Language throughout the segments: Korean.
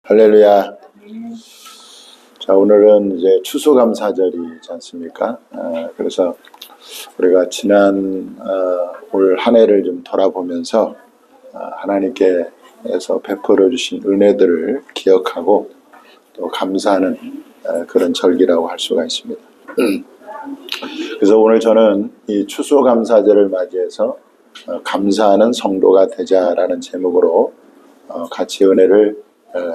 할렐루야. 자, 오늘은 이제 추수감사절이지 않습니까? 그래서 우리가 지난 올 한 해를 좀 돌아보면서 하나님께서 베풀어 주신 은혜들을 기억하고 또 감사하는 그런 절기라고 할 수가 있습니다. 그래서 오늘 저는 이 추수감사절을 맞이해서 감사하는 성도가 되자라는 제목으로 같이 은혜를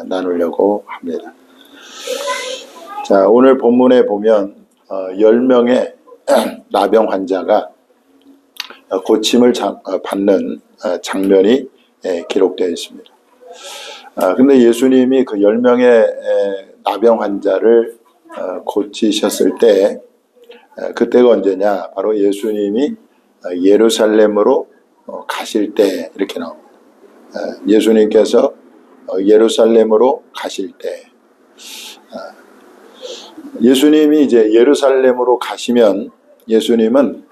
나누려고 합니다. 자, 오늘 본문에 보면 10명의 나병 환자가 고침을 받는 장면이 기록되어 있습니다. 근데 예수님이 그 10명의 나병 환자를 고치셨을 때 그때가 언제냐? 바로 예수님이 예루살렘으로 가실 때 이렇게 나옵니다. 예수님께서 예루살렘으로 가실 때, 예수님이 이제 예루살렘으로 가시면 예수님은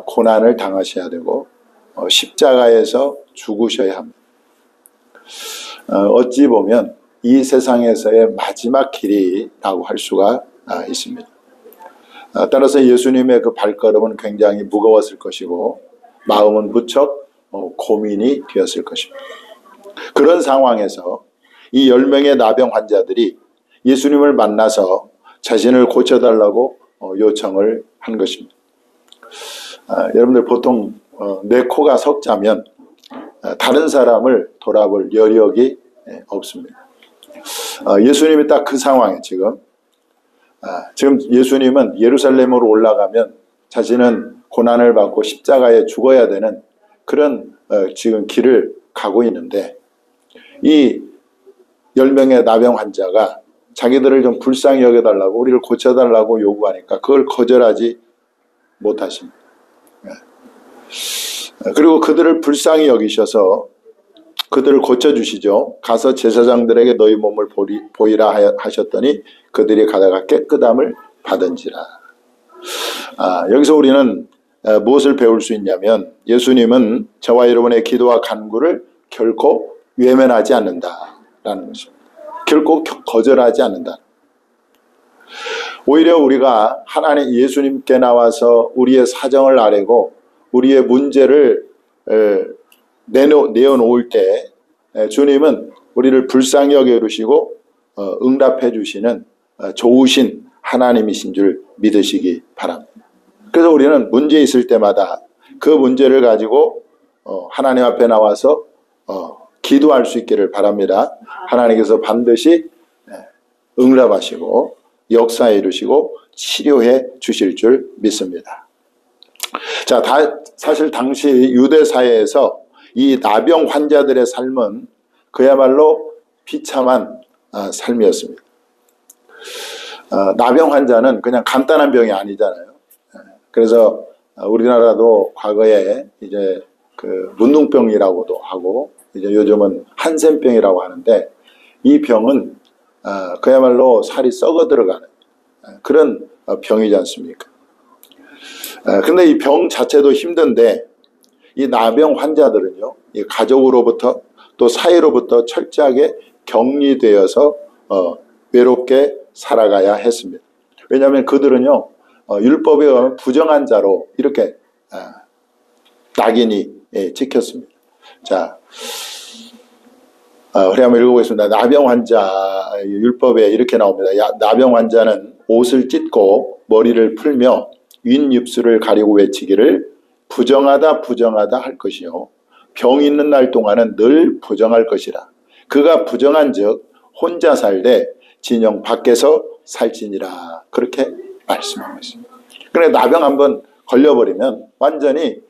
고난을 당하셔야 되고 십자가에서 죽으셔야 합니다. 어찌 보면 이 세상에서의 마지막 길이라고 할 수가 있습니다. 따라서 예수님의 그 발걸음은 굉장히 무거웠을 것이고 마음은 무척 고민이 되었을 것입니다. 그런 상황에서 이 10명의 나병 환자들이 예수님을 만나서 자신을 고쳐달라고 요청을 한 것입니다. 여러분들 보통 내 코가 석자면 다른 사람을 돌아볼 여력이 없습니다. 예수님이 딱 그 상황에 지금 예수님은 예루살렘으로 올라가면 자신은 고난을 받고 십자가에 죽어야 되는 그런 지금 길을 가고 있는데 이 10명의 나병 환자가 자기들을 좀 불쌍히 여겨달라고 우리를 고쳐달라고 요구하니까 그걸 거절하지 못하십니다. 그리고 그들을 불쌍히 여기셔서 그들을 고쳐주시죠. 가서 제사장들에게 너희 몸을 보이라 하셨더니 그들이 가다가 깨끗함을 받은지라. 여기서 우리는 무엇을 배울 수 있냐면 예수님은 저와 여러분의 기도와 간구를 결코 외면하지 않는다라는 것입니다. 결코 거절하지 않는다. 오히려 우리가 하나님 예수님께 나와서 우리의 사정을 아뢰고 우리의 문제를 내어놓을 때 주님은 우리를 불쌍히 여겨주시고 응답해 주시는 좋으신 하나님이신 줄 믿으시기 바랍니다. 그래서 우리는 문제 있을 때마다 그 문제를 가지고 하나님 앞에 나와서 기도할 수 있기를 바랍니다. 하나님께서 반드시 응답하시고 역사해 이루시고 치료해 주실 줄 믿습니다. 자, 사실 당시 유대 사회에서 이 나병 환자들의 삶은 그야말로 비참한 삶이었습니다. 나병 환자는 그냥 간단한 병이 아니잖아요. 그래서 우리나라도 과거에 이제 그 문둥병이라고도 하고 이제 요즘은 한센병이라고 하는데 이 병은 그야말로 살이 썩어 들어가는 그런 병이지 않습니까? 근데 이 병 자체도 힘든데 이 나병 환자들은요, 이 가족으로부터 또 사회로부터 철저하게 격리되어서 외롭게 살아가야 했습니다. 왜냐하면 그들은요, 율법에 의하면 부정한 자로 이렇게 낙인이 찍혔습니다. 자, 우리 한번 읽어보겠습니다. 나병 환자 율법에 이렇게 나옵니다. 나병 환자는 옷을 찢고 머리를 풀며 윗입술을 가리고 외치기를 부정하다 부정하다 할 것이요 병 있는 날 동안은 늘 부정할 것이라. 그가 부정한 즉 혼자 살되 진영 밖에서 살지니라. 그렇게 말씀하고 있습니다. 그런데 나병 한번 걸려버리면 완전히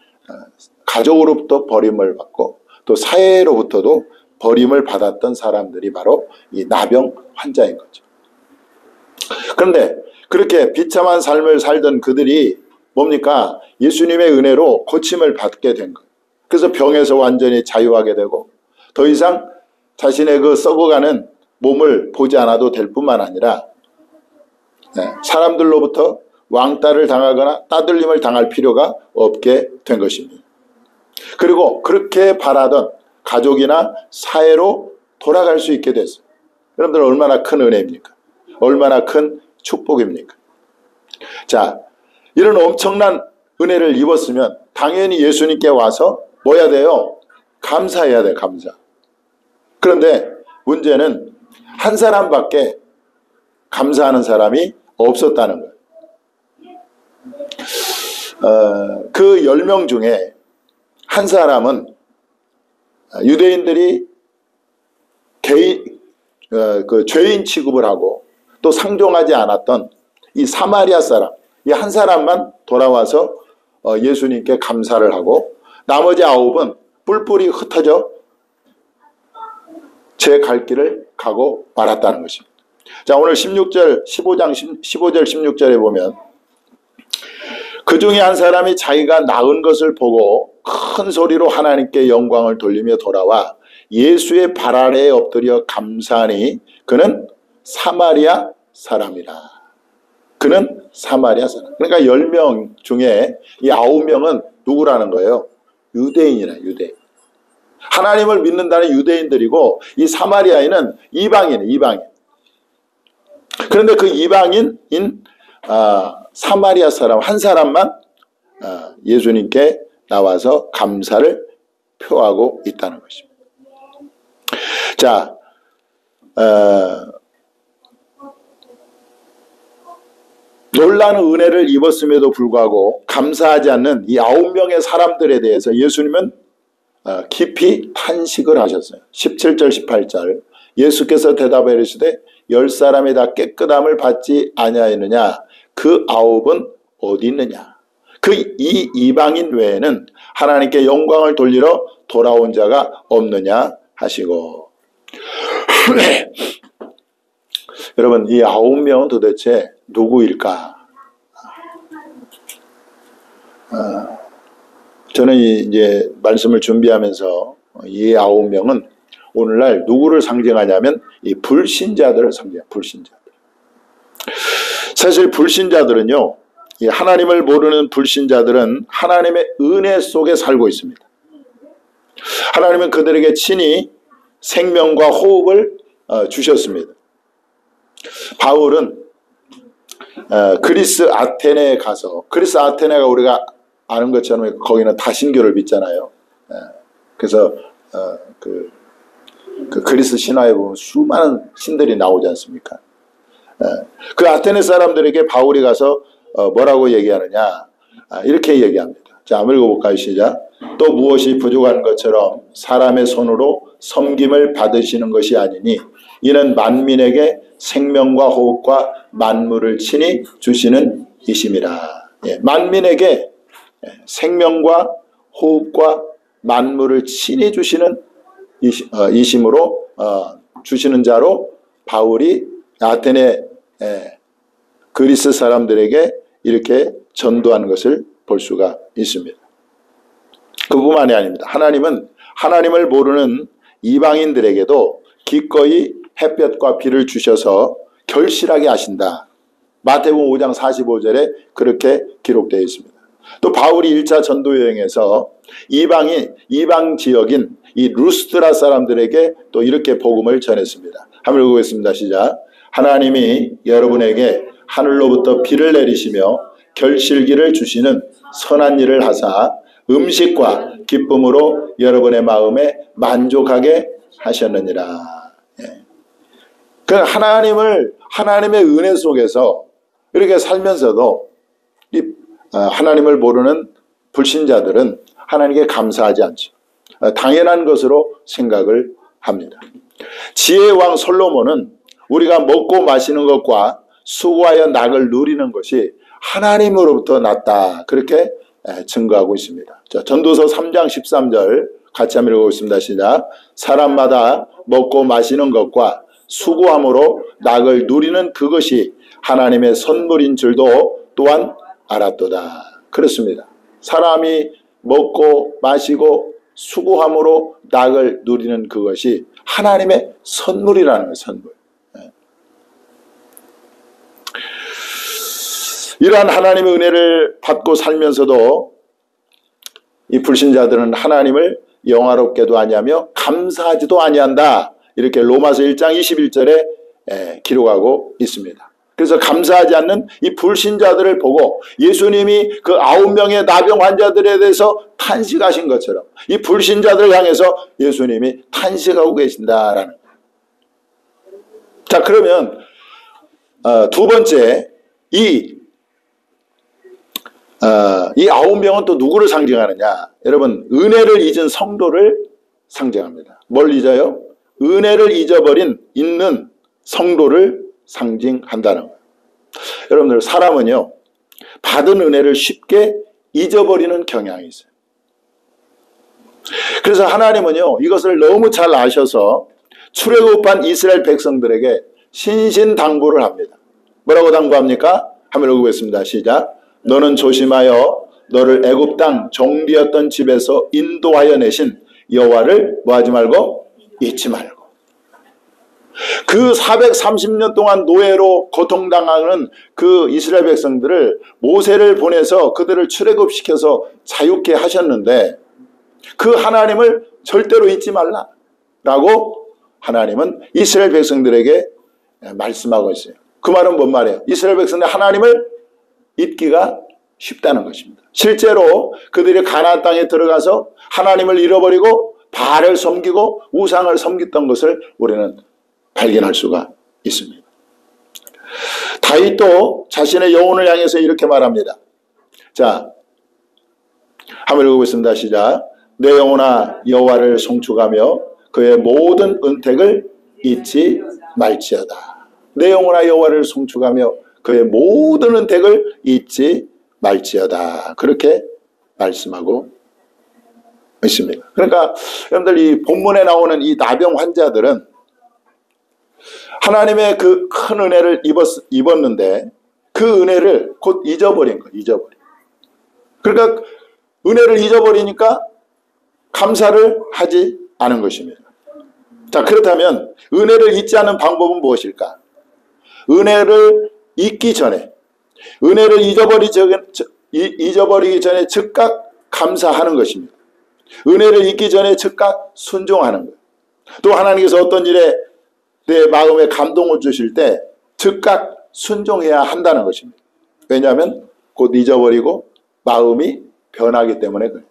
가족으로부터 버림을 받고 또 사회로부터도 버림을 받았던 사람들이 바로 이 나병 환자인 거죠. 그런데 그렇게 비참한 삶을 살던 그들이 뭡니까? 예수님의 은혜로 고침을 받게 된 거예요. 그래서 병에서 완전히 자유하게 되고 더 이상 자신의 그 썩어가는 몸을 보지 않아도 될 뿐만 아니라 사람들로부터 왕따를 당하거나 따돌림을 당할 필요가 없게 된 것입니다. 그리고 그렇게 바라던 가족이나 사회로 돌아갈 수 있게 됐어요. 여러분들 얼마나 큰 은혜입니까? 얼마나 큰 축복입니까? 자, 이런 엄청난 은혜를 입었으면 당연히 예수님께 와서 뭐 해야 돼요? 감사해야 돼요. 감사. 그런데 문제는 한 사람밖에 감사하는 사람이 없었다는 거예요. 그 10명 중에 한 사람은 유대인들이 죄인 취급을 하고 또 상종하지 않았던 이 사마리아 사람, 이 한 사람만 돌아와서 예수님께 감사를 하고 나머지 9은 뿔뿔이 흩어져 제 갈 길을 가고 말았다는 것입니다. 자, 오늘 15절 16절에 보면 그 중에 한 사람이 자기가 낳은 것을 보고 큰 소리로 하나님께 영광을 돌리며 돌아와 예수의 발 아래에 엎드려 감사하니 그는 사마리아 사람이라. 그는 사마리아 사람. 그러니까 10명 중에 이 9명은 누구라는 거예요? 유대인이라. 유대인. 하나님을 믿는다는 유대인들이고 이 사마리아인은 이방인. 그런데 그 이방인인 사마리아 사람 한 사람만 예수님께 나와서 감사를 표하고 있다는 것입니다. 자, 놀라운 은혜를 입었음에도 불구하고 감사하지 않는 이 9명의 사람들에 대해서 예수님은 깊이 탄식을 하셨어요. 17절 18절 예수께서 대답하여 이르시되 10사람이 다 깨끗함을 받지 아니하였느냐? 그 9은 어디 있느냐? 그 이 이방인 외에는 하나님께 영광을 돌리러 돌아온 자가 없느냐 하시고 여러분 이 9명은 도대체 누구일까? 저는 이제 말씀을 준비하면서 이 9명은 오늘날 누구를 상징하냐면 이 불신자들을 상징해요. 불신자들. 사실 불신자들은요, 이 하나님을 모르는 불신자들은 하나님의 은혜 속에 살고 있습니다. 하나님은 그들에게 친히 생명과 호흡을 주셨습니다. 바울은 그리스 아테네에 가서, 그리스 아테네가 우리가 아는 것처럼 거기는 다신교를 믿잖아요. 그래서 그 그리스 신화에 보면 수많은 신들이 나오지 않습니까? 그 아테네 사람들에게 바울이 가서 뭐라고 얘기하느냐, 이렇게 얘기합니다. 자, 한번 읽어볼까요? 시작. 또 무엇이 부족한 것처럼 사람의 손으로 섬김을 받으시는 것이 아니니 이는 만민에게 생명과 호흡과 만물을 친히 주시는 이심이라. 만민에게 생명과 호흡과 만물을 친히 주시는 이심으로 주시는 자로 바울이 아테네 그리스 사람들에게 이렇게 전도하는 것을 볼 수가 있습니다. 그뿐만이 아닙니다. 하나님은 하나님을 모르는 이방인들에게도 기꺼이 햇볕과 비를 주셔서 결실하게 하신다. 마태복음 5장 45절에 그렇게 기록되어 있습니다. 또 바울이 1차 전도 여행에서 이방 지역인 이 루스드라 사람들에게 또 이렇게 복음을 전했습니다. 한번 읽어보겠습니다. 시작. 하나님이 여러분에게 하늘로부터 비를 내리시며 결실기를 주시는 선한 일을 하사 음식과 기쁨으로 여러분의 마음에 만족하게 하셨느니라. 그 하나님의 은혜 속에서 이렇게 살면서도 이 하나님을 모르는 불신자들은 하나님께 감사하지 않죠. 당연한 것으로 생각을 합니다. 지혜의 왕 솔로몬은 우리가 먹고 마시는 것과 수고하여 낙을 누리는 것이 하나님으로부터 났다. 그렇게 증거하고 있습니다. 자, 전도서 3장 13절 같이 한번 읽어보겠습니다. 시작. 사람마다 먹고 마시는 것과 수고함으로 낙을 누리는 그것이 하나님의 선물인 줄도 또한 알았도다. 그렇습니다. 사람이 먹고 마시고 수고함으로 낙을 누리는 그것이 하나님의 선물이라는 거예요. 선물. 이러한 하나님의 은혜를 받고 살면서도 이 불신자들은 하나님을 영화롭게도 아니하며 감사하지도 아니한다. 이렇게 로마서 1장 21절에 기록하고 있습니다. 그래서 감사하지 않는 이 불신자들을 보고 예수님이 그 9명의 나병 환자들에 대해서 탄식하신 것처럼 이 불신자들을 향해서 예수님이 탄식하고 계신다라는. 자, 그러면 두 번째, 이 9명은 또 누구를 상징하느냐? 여러분, 은혜를 잊은 성도를 상징합니다. 뭘 잊어요? 은혜를 잊는 성도를 상징한다는 거예요. 여러분들, 사람은요, 받은 은혜를 쉽게 잊어버리는 경향이 있어요. 그래서 하나님은요, 이것을 너무 잘 아셔서 출애굽한 이스라엘 백성들에게 신신당부를 합니다. 뭐라고 당부합니까? 한번 읽어보겠습니다. 시작. 너는 조심하여 너를 애굽 땅 종되었던 집에서 인도하여 내신 여호와를 뭐하지 말고 잊지 말고. 그 430년 동안 노예로 고통당하는 그 이스라엘 백성들을 모세를 보내서 그들을 출애굽시켜서 자유케 하셨는데 그 하나님을 절대로 잊지 말라라고 하나님은 이스라엘 백성들에게 말씀하고 있어요. 그 말은 뭔 말이에요? 이스라엘 백성들 하나님을 잊기가 쉽다는 것입니다. 실제로 그들이 가나안 땅에 들어가서 하나님을 잃어버리고 바알을 섬기고 우상을 섬겼던 것을 우리는 발견할 수가 있습니다. 다윗도 자신의 영혼을 향해서 이렇게 말합니다. 자, 한번 읽어보겠습니다. 시작. 내 영혼아 여호와를 송축하며 그의 모든 은택을 잊지 말지어다. 내 영혼아 여호와를 송축하며 그의 모든 은택을 잊지 말지어다. 그렇게 말씀하고 있습니다. 그러니까 여러분들, 이 본문에 나오는 이 나병 환자들은 하나님의 그 큰 은혜를 입었는데 그 은혜를 곧 잊어버린 거예요. 잊어버린. 그러니까 은혜를 잊어버리니까 감사를 하지 않은 것입니다. 자, 그렇다면 은혜를 잊지 않는 방법은 무엇일까? 은혜를 잊기 전에, 은혜를 잊어버리기 전에 즉각 감사하는 것입니다. 은혜를 잊기 전에 즉각 순종하는 것. 또 하나님께서 어떤 일에 내 마음에 감동을 주실 때 즉각 순종해야 한다는 것입니다. 왜냐하면 곧 잊어버리고 마음이 변하기 때문에 그래요.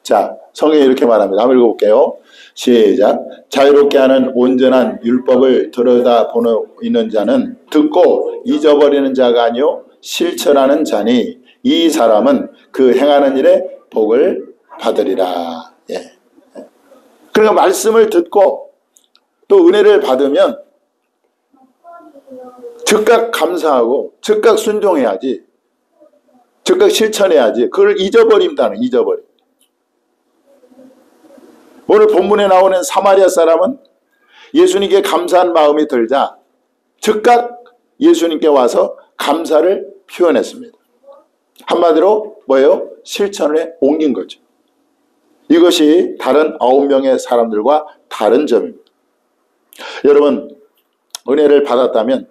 자, 성경이 이렇게 말합니다. 한번 읽어볼게요. 시작. 자유롭게 하는 온전한 율법을 들여다보는 자는 듣고 잊어버리는 자가 아니요 실천하는 자니 이 사람은 그 행하는 일에 복을 받으리라. 예. 그러니까 말씀을 듣고 또 은혜를 받으면 즉각 감사하고 즉각 순종해야지, 즉각 실천해야지. 그걸 잊어버림. 오늘 본문에 나오는 사마리아 사람은 예수님께 감사한 마음이 들자 즉각 예수님께 와서 감사를 표현했습니다. 한마디로 뭐예요? 실천에 옮긴 거죠. 이것이 다른 9명의 사람들과 다른 점입니다. 여러분, 은혜를 받았다면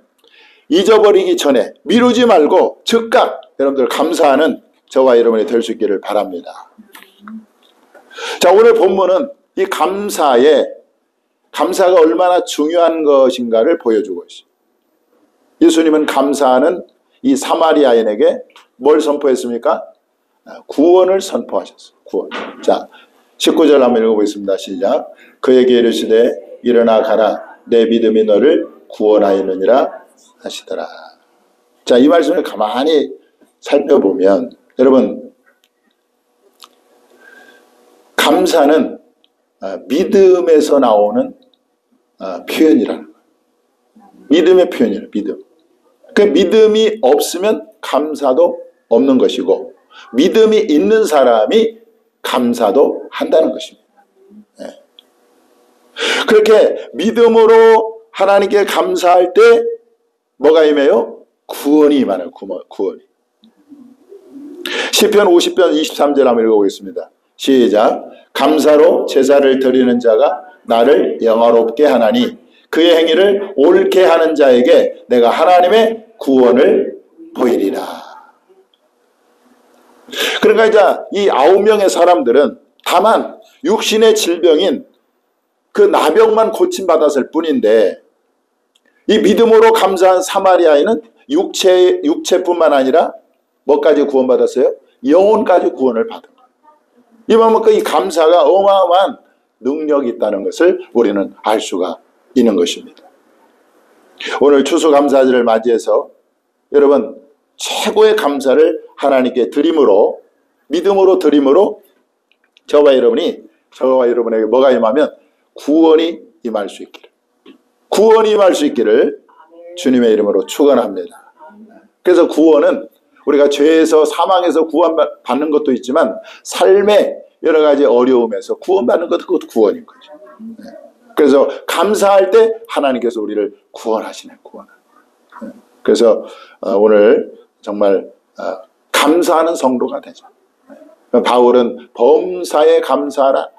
잊어버리기 전에 미루지 말고 즉각 여러분들 감사하는 저와 여러분이 될 수 있기를 바랍니다. 자, 오늘 본문은 이 감사가 얼마나 중요한 것인가를 보여주고 있어요. 예수님은 감사하는 이 사마리아인에게 뭘 선포했습니까? 구원을 선포하셨어요. 구원. 자, 19절 한번 읽어보겠습니다. 시작. 그에게 이르시되 일어나 가라. 내 믿음이 너를 구원하였느니라 하시더라. 자, 이 말씀을 가만히 살펴보면 여러분, 감사는 믿음에서 나오는 표현이라는 거예요. 믿음의 표현이에요. 믿음. 그 믿음이 없으면 감사도 없는 것이고 믿음이 있는 사람이 감사도 한다는 것입니다. 네. 그렇게 믿음으로 하나님께 감사할 때 뭐가 임해요? 구원이 임하는 구원이. 시편 50편 23절 한번 읽어보겠습니다. 시작. 감사로 제사를 드리는 자가 나를 영화롭게 하나니 그의 행위를 옳게 하는 자에게 내가 하나님의 구원을 보이리라. 그러니까 이제 이 9명의 사람들은 다만 육신의 질병인 그 나병만 고침받았을 뿐인데 이 믿음으로 감사한 사마리아인은 육체뿐만 아니라 뭐까지 구원받았어요? 영혼까지 구원을 받은 거예요. 이만큼 이 감사가 어마어마한 능력이 있다는 것을 우리는 알 수가 있는 것입니다. 오늘 추수감사절을 맞이해서 여러분 최고의 감사를 하나님께 드림으로, 믿음으로 드림으로 저와 여러분에게 뭐가 임하면 구원이 임할 수 있기를, 구원이 임할 수 있기를 주님의 이름으로 축원합니다. 그래서 구원은 우리가 죄에서 사망에서 구원받는 것도 있지만 삶의 여러 가지 어려움에서 구원받는 것도 그것도 구원인 거죠. 그래서 감사할 때 하나님께서 우리를 구원하시네, 구원. 그래서 오늘 정말 감사하는 성도가 되자. 바울은 범사에 감사하라.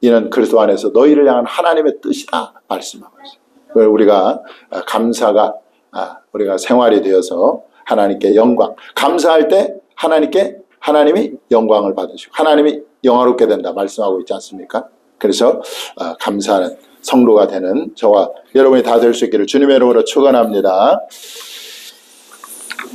이는 그리스도 안에서 너희를 향한 하나님의 뜻이다 말씀하고 있어요. 우리가 감사가 우리가 생활이 되어서 하나님께 영광, 감사할 때 하나님이 영광을 받으시고 하나님이 영화롭게 된다 말씀하고 있지 않습니까? 그래서 감사하는 성도가 되는 저와 여러분이 다 될 수 있기를 주님의 이름으로 축원합니다.